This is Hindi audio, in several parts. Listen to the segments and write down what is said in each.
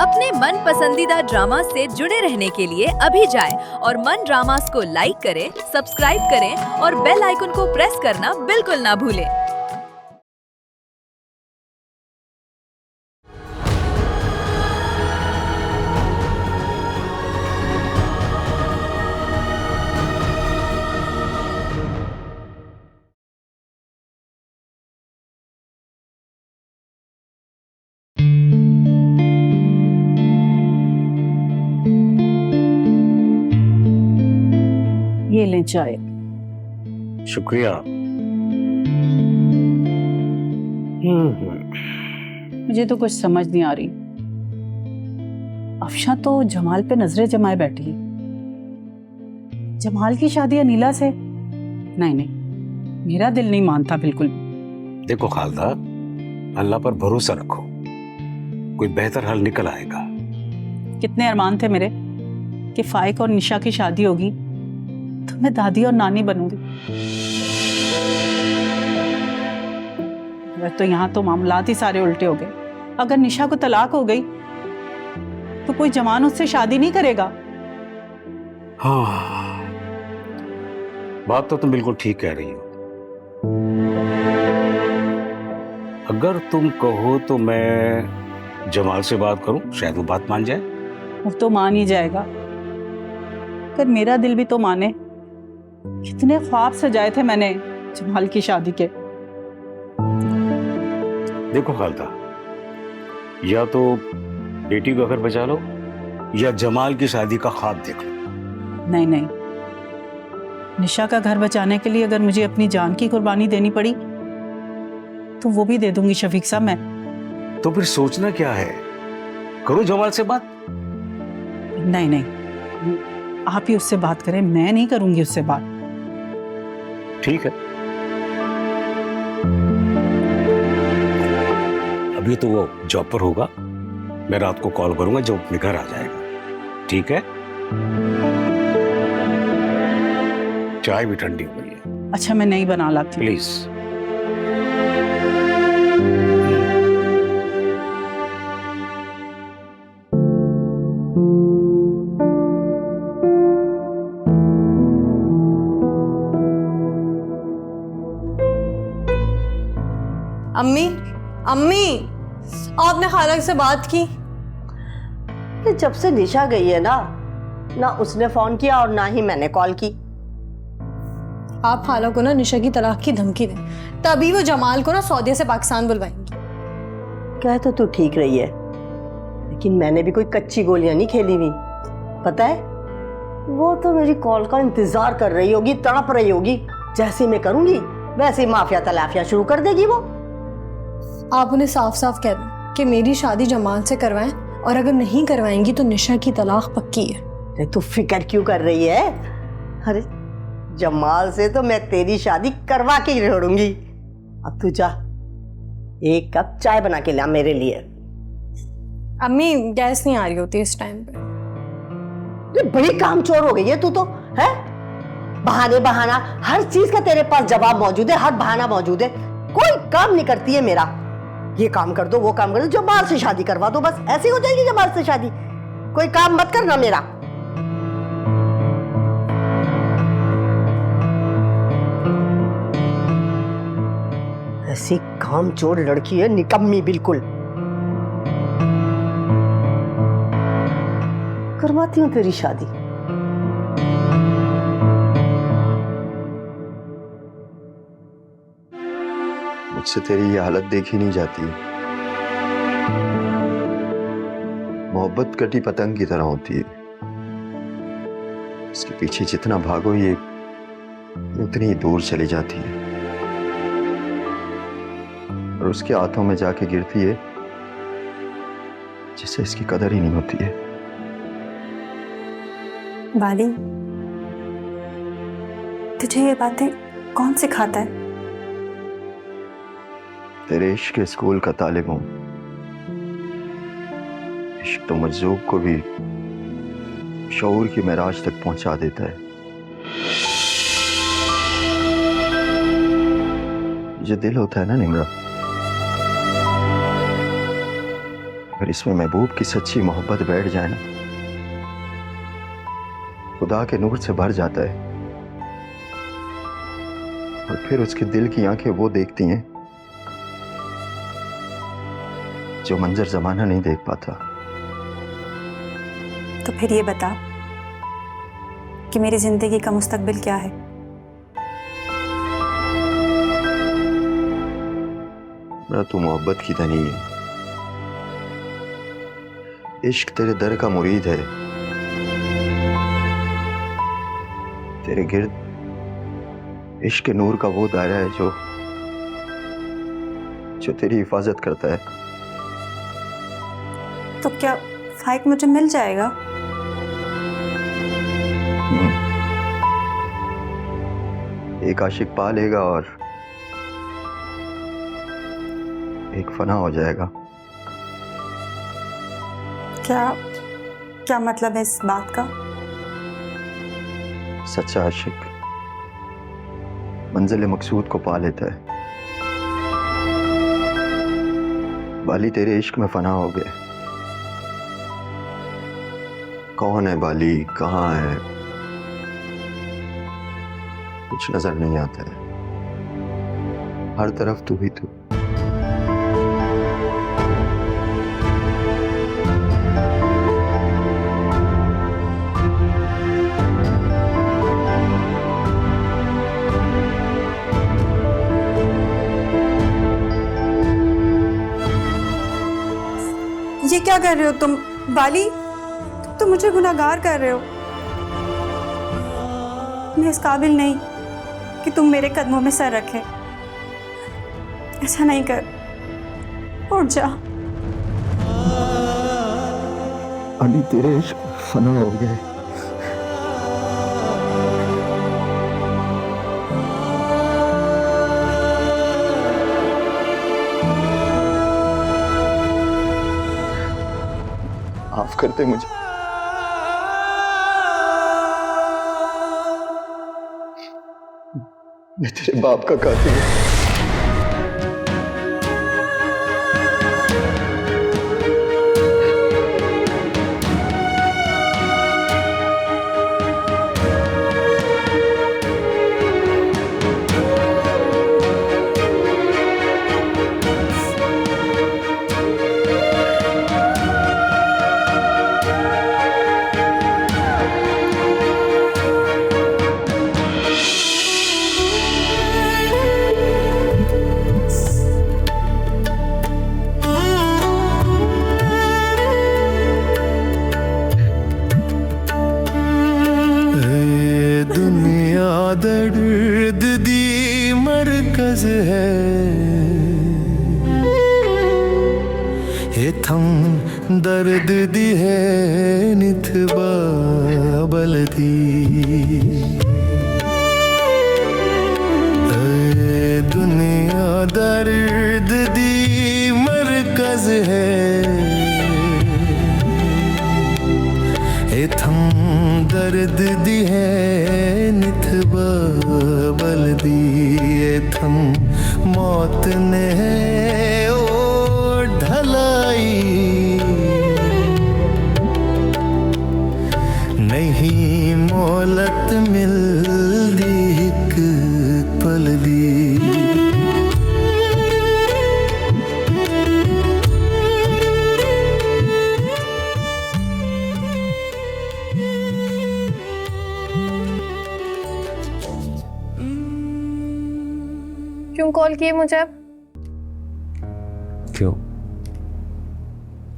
अपने मन पसंदीदा ड्रामा से जुड़े रहने के लिए अभी जाएं और मन ड्रामास को लाइक करें, सब्सक्राइब करें और बेल आइकन को प्रेस करना बिल्कुल ना भूलें। ये लें चाय। शुक्रिया। मुझे तो कुछ समझ नहीं आ रही। अफशा तो जमाल पे नजरें जमाए बैठी है। जमाल की शादी अनीला से? नहीं नहीं, मेरा दिल नहीं मानता बिल्कुल। देखो खालदा, अल्लाह पर भरोसा रखो, कोई बेहतर हल निकल आएगा। कितने अरमान थे मेरे कि फाइक और निशा की शादी होगी तो मैं दादी और नानी बनूंगी। तो यहाँ तो मामलात ही सारे उल्टे हो गए। अगर निशा को तलाक हो गई तो कोई जवान उससे शादी नहीं करेगा। हाँ, बात तो तुम बिल्कुल ठीक कह रही हो। अगर तुम कहो तो मैं जमाल से बात करूं, शायद वो बात मान जाए। वो तो मान ही जाएगा, पर मेरा दिल भी तो माने। कितने ख्वाब सजाए थे मैंने जमाल की शादी के। देखो खालदा, या तो बेटी को घर बचा लो या जमाल की शादी का ख्वाब देख लो। नहीं नहीं, निशा का घर बचाने के लिए अगर मुझे अपनी जान की कुर्बानी देनी पड़ी तो वो भी दे दूंगी शफीक साहब मैं। तो फिर सोचना क्या है, करो जमाल से बात। नहीं नहीं, आप ही उससे बात करें, मैं नहीं करूंगी उससे बात। ठीक है, अभी तो वो जॉब पर होगा, मैं रात को कॉल करूंगा जब अपने घर आ जाएगा। ठीक है, चाय भी ठंडी हो गई है। अच्छा, मैं नहीं बना लाती। प्लीज। अम्मी, अम्मी, आपने खाला से बात की? कि जब से निशा गई है ना उसने फोन किया और ना ही मैंने कॉल की। आप खाला को ना निशा की तलाक की धमकी दें, तभी वो जमाल को ना सऊदी से पाकिस्तान बुलवाएंगी। कह तो तू ठीक रही है, लेकिन मैंने भी कोई कच्ची गोलियां नहीं खेली हुई। पता है, वो तो मेरी कॉल का इंतजार कर रही होगी, तड़प रही होगी। जैसे मैं करूंगी वैसे माफिया तलाफिया शुरू कर देगी वो। आप उन्हें साफ साफ कह दें कि मेरी शादी जमाल से करवाएं, और अगर नहीं करवाएंगी तो निशा की तलाक पक्की है। तू फिक्र क्यों कर रही है? अरे जमाल से तो मैं तेरी शादी करवा के ही छोड़ूंगी। अब तू जा, एक कप चाय बना के ला मेरे लिए। अम्मी, गैस नहीं आ रही होती इस टाइम पे। ये बड़ी कामचोर हो गई है तू तो, है? बहाने बहाना, हर चीज का तेरे पास जवाब मौजूद है, हर बहाना मौजूद है। कोई काम नहीं करती है मेरा। ये काम कर दो, वो काम कर दो, जमाल से शादी करवा दो, बस ऐसी हो जाएगी जमाल से शादी। कोई काम मत करना मेरा। ऐसी कामचोर लड़की है, निकम्मी बिल्कुल। करवाती हूँ तेरी शादी। मुझसे तेरी ये हालत देखी नहीं जाती। मोहब्बत कटी पतंग की तरह होती है, इसके पीछे जितना भागो ये उतनी ही दूर चली जाती है और उसके हाथों में जाके गिरती है जिससे इसकी कदर ही नहीं होती है। बाली, तुझे ये बातें कौन सिखाता है? तेरे इश्क के स्कूल का तालिब हूं। इश्क तो मजजूब को भी शऊर की मेराज तक पहुंचा देता है। जो दिल होता है ना निम्रा, अगर इसमें महबूब की सच्ची मोहब्बत बैठ जाए ना, खुदा के नूर से भर जाता है। और फिर उसके दिल की आंखें वो देखती हैं जो मंजर जमाना नहीं देख पाता। तो फिर ये बता कि मेरी जिंदगी का मुस्तकबिल क्या है? मेरा तू मोहब्बत की धनी है, इश्क तेरे दर का मुरीद है। तेरे गिर्द इश्क के नूर का वो दायरा है जो तेरी हिफाजत करता है। तो क्या फाइक मुझे मिल जाएगा? एक आशिक पा लेगा और एक फना हो जाएगा। क्या मतलब है इस बात का? सच्चा आशिक मंजिल मकसूद को पा लेता है। बाली तेरे इश्क में फना हो गए। कौन है बाली, कहाँ है, कुछ नजर नहीं आता है। हर तरफ तू ही तू। ये क्या कर रहे हो तुम बाली? तुम मुझे गुनाहगार कर रहे हो। मैं इस काबिल नहीं कि तुम मेरे कदमों में सर रखे। ऐसा नहीं कर, उठ जा। अली तेरे इश्क में फना हो गए। माफ कर दे मुझे। मैं तेरे बाप का कातिल हूं। दर्द दी मरकज है ये थम दर्द दी है निथबा बलदी दुनिया दर्द दी मरकज है ये थम दर्द दी है निथबा बलदी ये थम मौत ने ओ ढलाई नहीं मोहलत मिलदी एक पल दी क्यों कॉल किए मुझे? अब क्यों?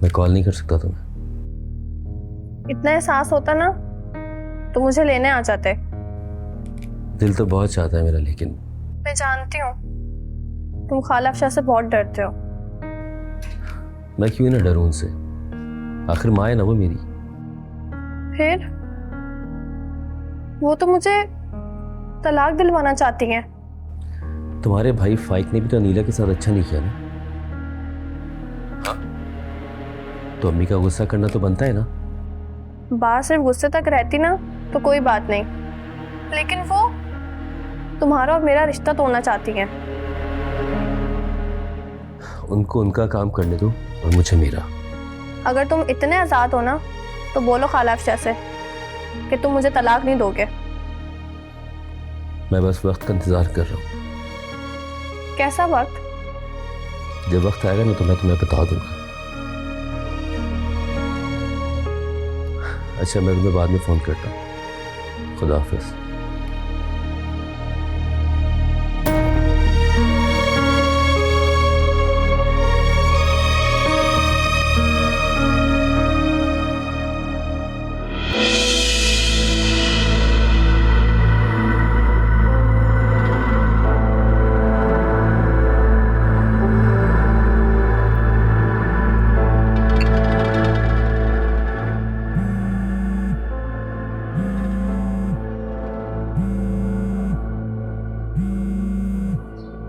मैं कॉल नहीं कर सकता तुम्हें? इतना एहसास होता ना तो मुझे लेने आ जाते। दिल तो बहुत चाहता है मेरा, लेकिन मैं जानती हूँ तुम खाला अफशा से बहुत डरते हो। मैं क्यों ना डरूं उनसे, आखिर माँ है ना वो मेरी। फिर वो तो मुझे तलाक दिलवाना चाहती हैं। तुम्हारे भाई फाइक ने भी तो अनीला के साथ अच्छा नहीं किया ना। हाँ? तो अम्मी का गुस्सा करना तो बनता है ना। बात सिर्फ गुस्से तक रहती ना तो कोई बात नहीं, लेकिन वो तुम्हारा और मेरा रिश्ता तोड़ना चाहती हैं। उनको उनका काम करने दो और मुझे मेरा। अगर तुम इतने आज़ाद हो ना तो बोलो खाला अफशा से कि तुम मुझे तलाक नहीं दोगे। मैं बस वक्त का इंतज़ार कर रहा हूँ। कैसा वक्त? जब वक्त आएगा ना तो मैं तुम्हें बता दूंगा। अच्छा, मैं तुम्हें बाद में फ़ोन करता हूँ। खुदा हाफिज़।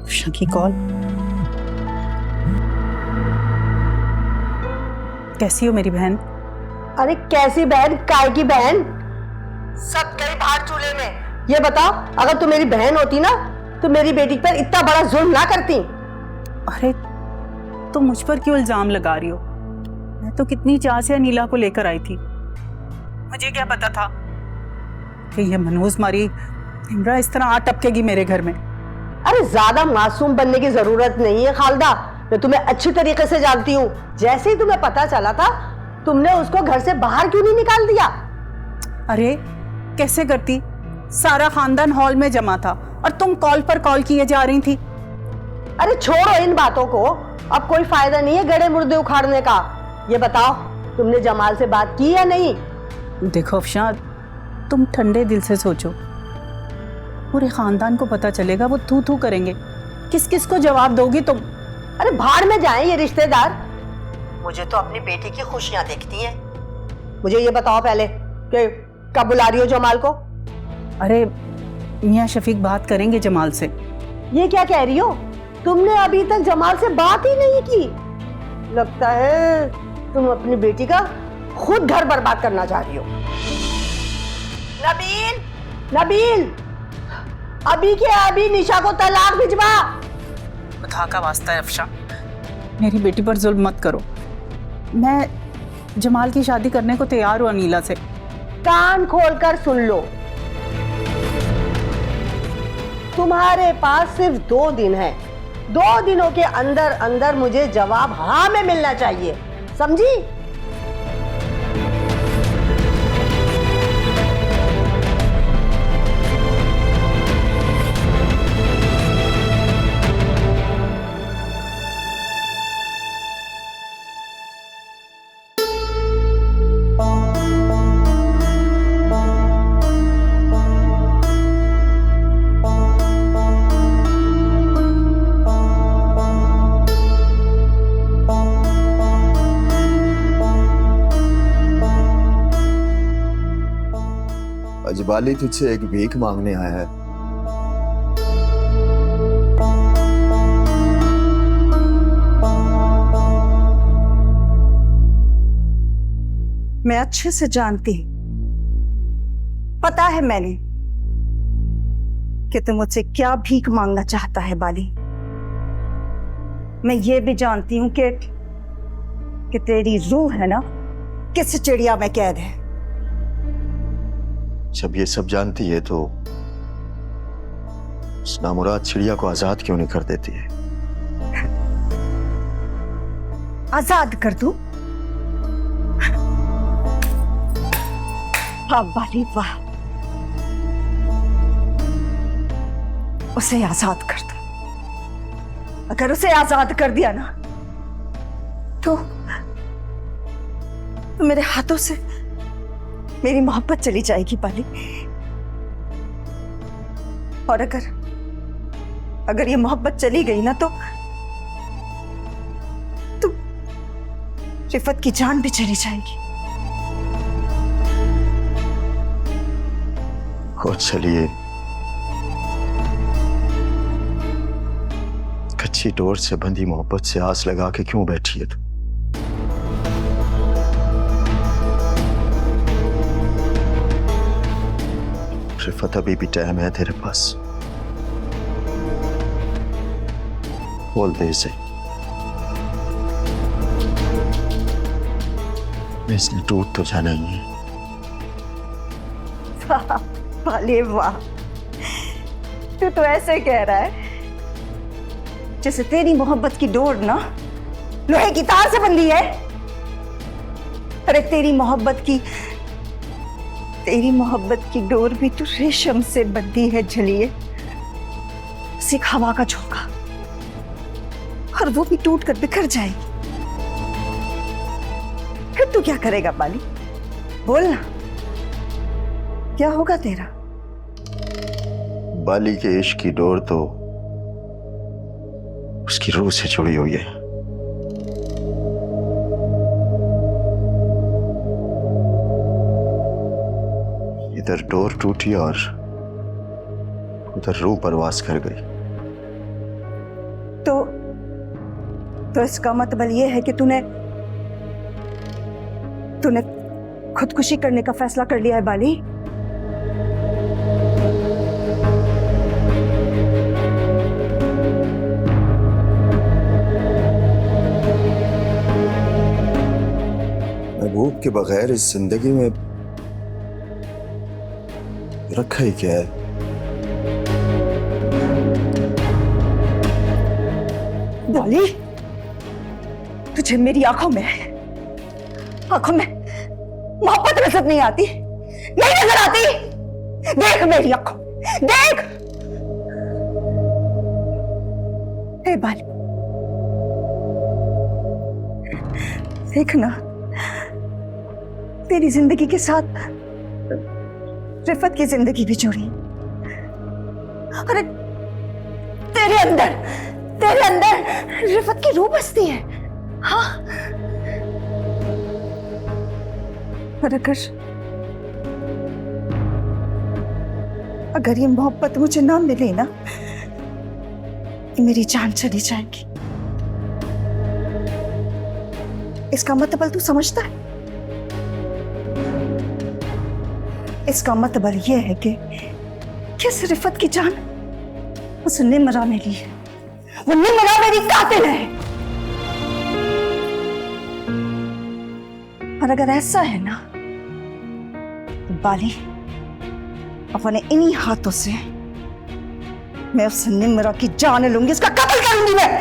अफशा की कॉल। कैसी हो मेरी बहन? अरे कैसी बहन, काय की बहन? सब गई बाहर चूल्हे में। ये बताओ, अगर तू मेरी बहन होती ना तो मेरी बेटी पर इतना बड़ा जुल्म ना करती। अरे तुम मुझ पर क्यों इल्जाम लगा रही हो? मैं तो कितनी चाह से अनीला को लेकर आई थी। मुझे क्या पता था कि ये मनहूस मारी इमरा इस तरह आ टपकेगी मेरे घर में। अरे ज्यादा मासूम बनने की जरूरत नहीं है खालदा, मैं तुम्हें अच्छी तरीके से जानती हूँ। जैसे ही तुम्हें पता चला था, तुमने उसको घर से बाहर क्यों नहीं निकाल दिया? अरे कैसे करती? सारा खानदान हॉल में जमा था और तुम कॉल पर कॉल किए जा रही थी। अरे छोड़ो इन बातों को, अब कोई फायदा नहीं है गड़े मुर्दे उखाड़ने का। ये बताओ, तुमने जमाल से बात की या नहीं? देखो अफशा, तुम ठंडे दिल से सोचो। पूरे खानदान को पता चलेगा, वो थू थू करेंगे। किस किस को जवाब दोगी तुम? अरे भाड़ में जाएं ये रिश्तेदार। मुझे तो अपनी बेटी की खुशियां देखती हैं। मुझे ये बताओ पहले कि कब बुला रही हो जमाल को? अरे मियाँ शफीक बात करेंगे जमाल से। ये क्या कह रही हो? तुमने अभी तक जमाल से बात ही नहीं की। लगता है तुम अपनी बेटी का खुद घर बर्बाद करना चाह रही हो। नबील, नबील, अभी के अभी निशा को तलाक भिजवा। खुदा का वास्ता है अफशा, मेरी बेटी पर जुल्म मत करो। मैं जमाल की शादी करने को तैयार हूँ अनीला से। कान खोलकर सुन लो, तुम्हारे पास सिर्फ 2 दिन है। 2 दिनों के अंदर अंदर मुझे जवाब हाँ में मिलना चाहिए, समझी? अजबाली तुझसे एक भीख मांगने आया है। मैं अच्छे से जानती, पता है मैंने कि तू मुझसे क्या भीख मांगना चाहता है बाली। मैं ये भी जानती हूं कि तेरी रूह है ना, किस चिड़िया में कैद है। जब ये सब जानती है तो उस नामुराद चिड़िया को आजाद क्यों नहीं कर देती है? आजाद कर दूं? वाह बाली वाह, उसे आजाद कर दो। अगर उसे आजाद कर दिया ना तो मेरे हाथों से मेरी मोहब्बत चली जाएगी बाली। और अगर ये मोहब्बत चली गई ना तो रिफत की जान भी चली जाएगी। और चलिए, कच्ची डोर से बंधी मोहब्बत से आस लगा के क्यों बैठी है तू? रिफत, अभी भी टाइम है तेरे पास। बोल दे इसे, इसने टूट तो जाना ही है। वाह वाले वाह, तू तो ऐसे कह रहा है जैसे तेरी मोहब्बत की डोर ना लोहे की तार से बंधी है। अरे तेरी मोहब्बत की डोर भी तो रेशम से बंधी है झलिए, सिर्फ हवा का झोंका, और वो भी टूट कर बिखर जाएगी। फिर तू क्या करेगा बाली, बोल ना, क्या होगा तेरा? बाली के इश्क की डोर तो उसकी रूह से जुड़ी हुई है। इधर डोर टूटी और उधर रूह परवास कर गई। तो इसका मतलब ये है कि तूने खुदकुशी करने का फैसला कर लिया है बाली? महबूब के बगैर इस जिंदगी में रखा ही क्या है? बाली, तुझे मेरी आंखों में मोहब्बत नजर नहीं आती? नहीं नजर आती? देख मेरी आंखों, देख। हे बाली, देख ना, तेरी जिंदगी के साथ रिफत की जिंदगी भी जुड़ी। अरे तेरे अंदर रिफत की रूह बसती है। हाँ, और अगर ये मोहब्बत मुझे ना मिले ना, मेरी जान चली जाएगी। इसका मतलब तू समझता है? इसका मतलब यह है कि किस रिफत की जान उस निमरा में ली है। वो निमरा मेरी कातिल है। और अगर ऐसा है ना तो बाली, अपने इन्हीं हाथों से मैं उस निमरा की जान लूंगी, उसका कत्ल करूंगी मैं।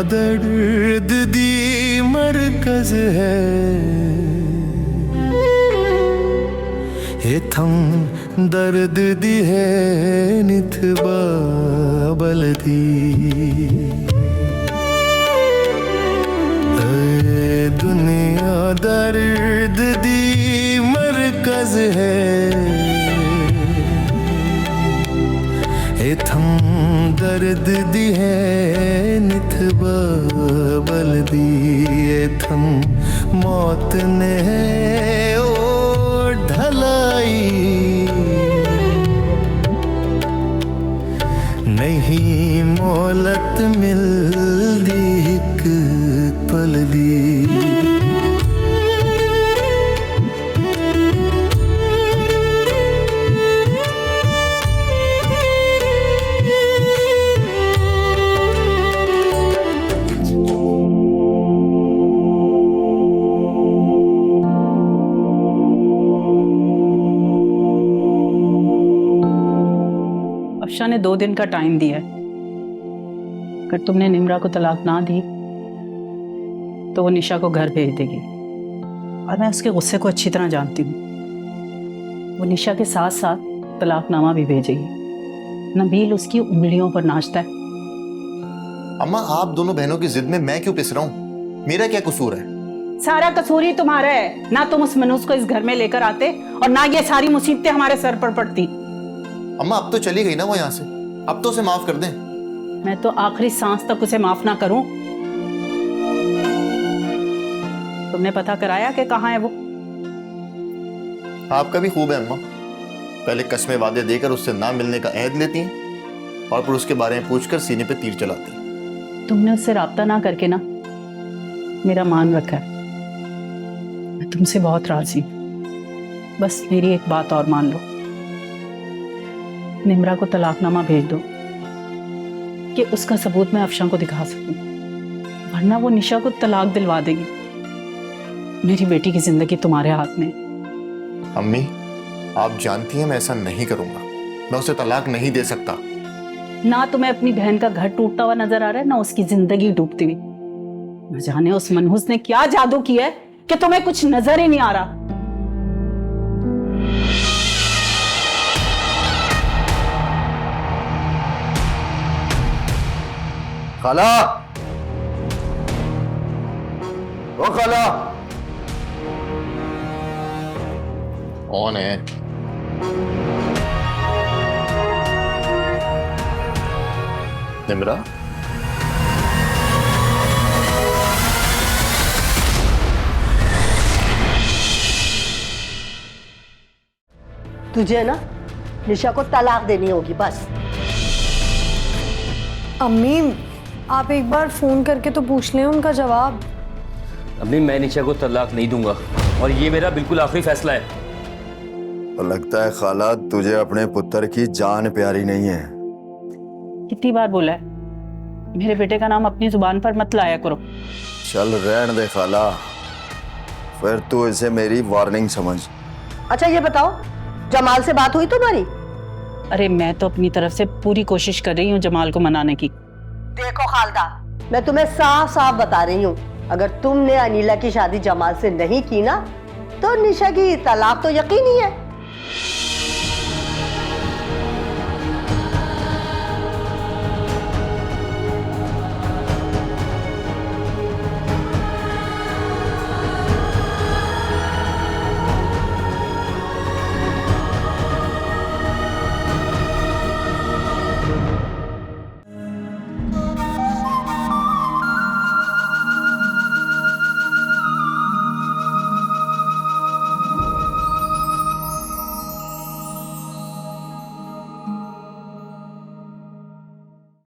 दर्द दी मरकज है, इथम दर्द दी है निथबा बलदी। दुनिया दर्द दी मरकज है, इथम दर्द दी है निथबा बलदी। इथम मौत ने ओ ढलाई, नहीं मोहलत मिलदी एक पल दी। ने 2 दिन का टाइम दिया है। अगर तुमने निम्रा को तलाक ना दी तो वो निशा को घर भेज देगी, और मैं उसके गुस्से को अच्छी तरह जानती हूँ। वो निशा के साथ साथ तलाकनामा भी भेजेगी। नबील उसकी उंगलियों पर नाचता है। अम्मा, आप दोनों बहनों की जिद में मैं क्यों पिस रहा हूँ? मेरा क्या कसूर है? सारा कसूर ही तुम्हारा है। ना तुम उस मनूस को इस घर में लेकर आते और ना ये सारी मुसीबतें हमारे सर पर पड़ती। अम्मा, अब तो चली गई ना वो यहाँ से, अब तो उसे माफ कर दें। मैं तो आखिरी सांस तक उसे माफ ना करूं। तुमने पता कराया कि कहाँ है वो? आपका भी खूब है अम्मा, पहले कस्में वादे देकर उससे ना मिलने का अहद लेती हैं और फिर उसके बारे में पूछकर सीने पे तीर चलाती हैं। तुमने उससे राब्ता ना करके ना मेरा मान रखा है। मैं तुमसे बहुत राजी हूं। बस मेरी एक बात और मान लो, निम्रा को तलाकनामा भेज दो कि उसका सबूत मैं अफशां को दिखा सकूं, वरना वो निशा को तलाक दिलवा देगी। मेरी बेटी की जिंदगी तुम्हारे हाथ में। अम्मी, आप जानती हैं मैं ऐसा नहीं करूंगा। मैं उसे तलाक नहीं दे सकता। ना तुम्हें अपनी बहन का घर टूटता हुआ नजर आ रहा है, ना उसकी जिंदगी डूबती हुई। न जाने उस मनहूस ने क्या जादू किया है कि तुम्हें कुछ नजर ही नहीं आ रहा। खाला, ओ खाला। कौन है? निम्रा? तुझे ना निशा को तलाक देनी होगी बस। अम्मी, आप एक बार फोन करके तो पूछ लें उनका जवाब। अम्मी, मैं निशा को तलाक नहीं दूंगा और ये मेरा बिल्कुल आखिरी फैसला है। तो लगता है खाला तुझे अपने पुत्र की जान प्यारी नहीं है। कितनी बार बोला है मेरे बेटे का नाम अपनी जुबान पर मत लाया करो। चल रहने दे खाला, फिर तू इसे मेरी वार्निंग समझ। अच्छा ये बताओ, जमाल से बात हुई तुम्हारी? अरे मैं तो अपनी तरफ से पूरी कोशिश कर रही हूँ जमाल को मनाने की। देखो खालदा, मैं तुम्हें साफ साफ बता रही हूँ, अगर तुमने अनीला की शादी जमाल से नहीं की ना तो निशा की तलाक तो यकीनी है।